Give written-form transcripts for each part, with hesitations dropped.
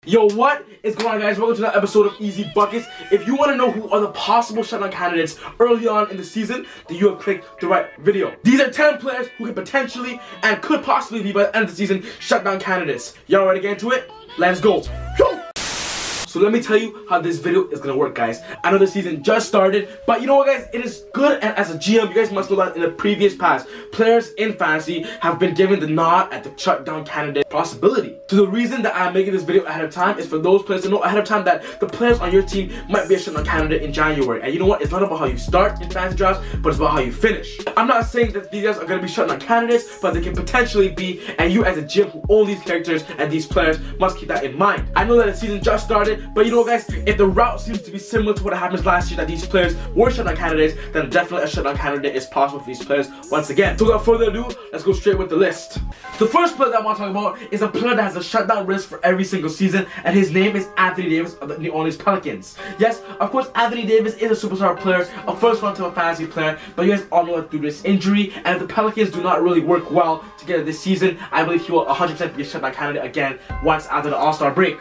Yo, what is going on, guys? Welcome to another episode of Easy Buckets. If you want to know who are the possible shutdown candidates early on in the season, then you have clicked the right video. These are 10 players who could potentially and could possibly be by the end of the season shutdown candidates. Y'all ready to get into it? Let's go. Yo! So let me tell you how this video is gonna work, guys. I know the season just started, but you know what, guys? It is good, and as a GM, you guys must know that in the previous past, players in fantasy have been given the nod at the shutdown candidate possibility. So the reason that I'm making this video ahead of time is for those players to know ahead of time that the players on your team might be a shutdown candidate in January. And you know what? It's not about how you start in fantasy drafts, but it's about how you finish. I'm not saying that these guys are gonna be shutdown candidates, but they can potentially be, and you as a GM who own these characters and these players must keep that in mind. I know that the season just started, but you know what, guys, if the route seems to be similar to what happened last year, that these players were shutdown candidates, then definitely a shutdown candidate is possible for these players once again. So without further ado, let's go straight with the list. The first player that I want to talk about is a player that has a shutdown risk for every single season, and his name is Anthony Davis of the New Orleans Pelicans. Yes, of course, Anthony Davis is a superstar player, a first-round to a fantasy player, but you guys all know that through this injury, and if the Pelicans do not really work well together this season, I believe he will 100% be a shutdown candidate again once after the All-Star break.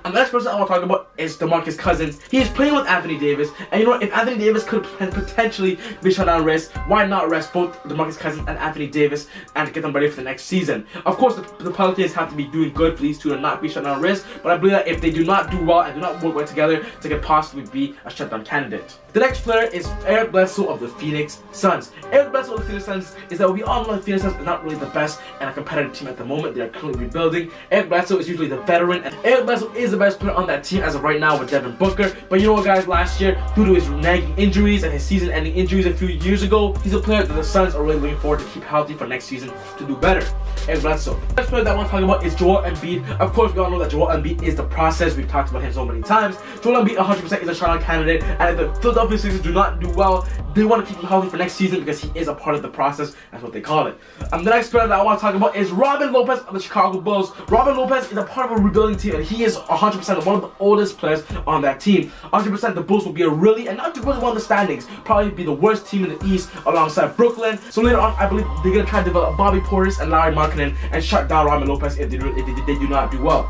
And the next person I want to talk about is DeMarcus Cousins. He is playing with Anthony Davis, and you know what, if Anthony Davis could potentially be shutdown risk, why not rest both DeMarcus Cousins and Anthony Davis and get them ready for the next season? Of course, the Pelicans have to be doing good for these two to not be shutdown risk, but I believe that if they do not do well and do not work well together, they could possibly be a shutdown candidate. The next player is Eric Bledsoe of the Phoenix Suns. Eric Bledsoe of the Phoenix Suns is that we all know the Phoenix Suns is not really the best and a competitive team at the moment. They are currently rebuilding. Eric Bledsoe is usually the veteran, and Eric Bledsoe is the best player on that team as of right now with Devin Booker. But you know what, guys, last year, due to his nagging injuries and his season-ending injuries a few years ago, he's a player that the Suns are really looking forward to keep healthy for next season to do better. Eric Bledsoe. The next player that I want to talk about is Joel Embiid. Of course, we all know that Joel Embiid is the process. We've talked about him so many times. Joel Embiid 100% is a shutdown candidate, and if the Philadelphia Sixers do not do well, they want to keep him healthy for next season because he is a part of the process. That's what they call it. The next player that I want to talk about is Robin Lopez of the Chicago Bulls. Robin Lopez is a part of a rebuilding team, and he is 100% one of the oldest players on that team. 100% the Bulls will be a really, and not to really win the standings, probably be the worst team in the East alongside Brooklyn. So later on, I believe they're going to try to develop Bobby Portis and Larry Markkinen and shut down Robin Lopez if they do not do well.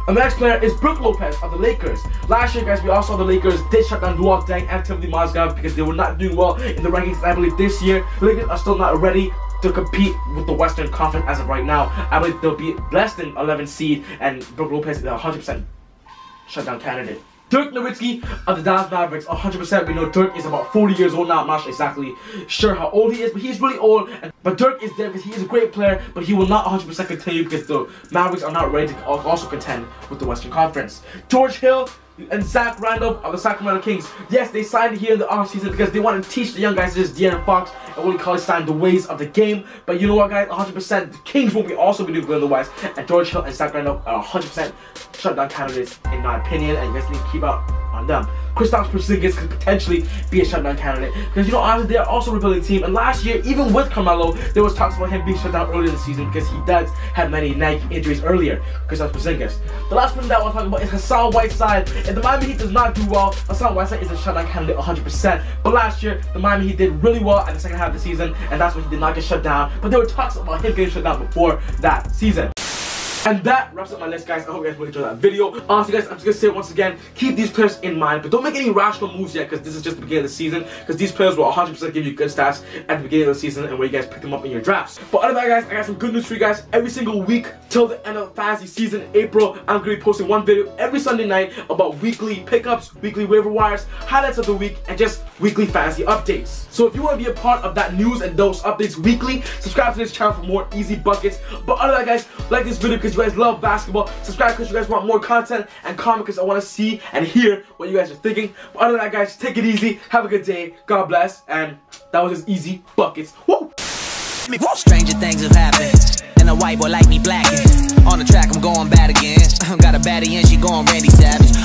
And the next player is Brook Lopez of the Lakers. Last year, guys, we all saw the Lakers did shut down Luol Deng and Timothy Mozgov because they were not doing well in the rankings. I believe this year, the Lakers are still not ready to compete with the Western Conference as of right now. I believe they'll be less than 11 seed, and Brook Lopez is a 100% shutdown candidate. Dirk Nowitzki of the Dallas Mavericks, 100%. We know Dirk is about 40 years old now. I'm not exactly sure how old he is, but he's really old. But Dirk is there because he is a great player, but he will not 100% continue because the Mavericks are not ready to also contend with the Western Conference. George Hill and Zach Randolph of the Sacramento Kings. Yes, they signed here in the offseason because they want to teach the young guys, just De'Aaron Fox and Willie Cauley-Stein, the ways of the game. But you know what, guys, 100% the Kings will also be doing good in the West, and George Hill and Zach Randolph are 100% shutdown candidates in my opinion, and you guys need to keep up on them. Kristaps Porzingis could potentially be a shutdown candidate because, you know, honestly, they're also a rebuilding team, and last year, even with Carmelo, there was talks about him being shut down earlier in the season because he does have many nagging injuries earlier. Kristaps Porzingis. The last person that I want to talk about is Hassan Whiteside. If the Miami Heat does not do well, Hassan Whiteside is a shutdown candidate 100%. But last year, the Miami Heat did really well at the second half of the season, and that's when he did not get shut down. But there were talks about him getting shut down before that season. And that wraps up my list, guys. I hope you guys really enjoyed that video. Honestly, guys, I'm just gonna say it once again, keep these players in mind, but don't make any rational moves yet, because this is just the beginning of the season, because these players will 100% give you good stats at the beginning of the season and where you guys pick them up in your drafts. But other than that, guys, I got some good news for you guys. Every single week till the end of fantasy season in April, I'm gonna be posting one video every Sunday night about weekly pickups, weekly waiver wires, highlights of the week, and just weekly fantasy updates. So if you want to be a part of that news and those updates weekly, subscribe to this channel for more easy buckets. But other than that, guys, like this video because you guys love basketball. Subscribe because you guys want more content, and comment because I want to see and hear what you guys are thinking. But other than that, guys, take it easy. Have a good day. God bless. And that was just Easy Buckets. Woo! Stranger things have happened, and a white boy like me blacking. On the track, I'm going bad again. Got a baddie and she going Randy Savage.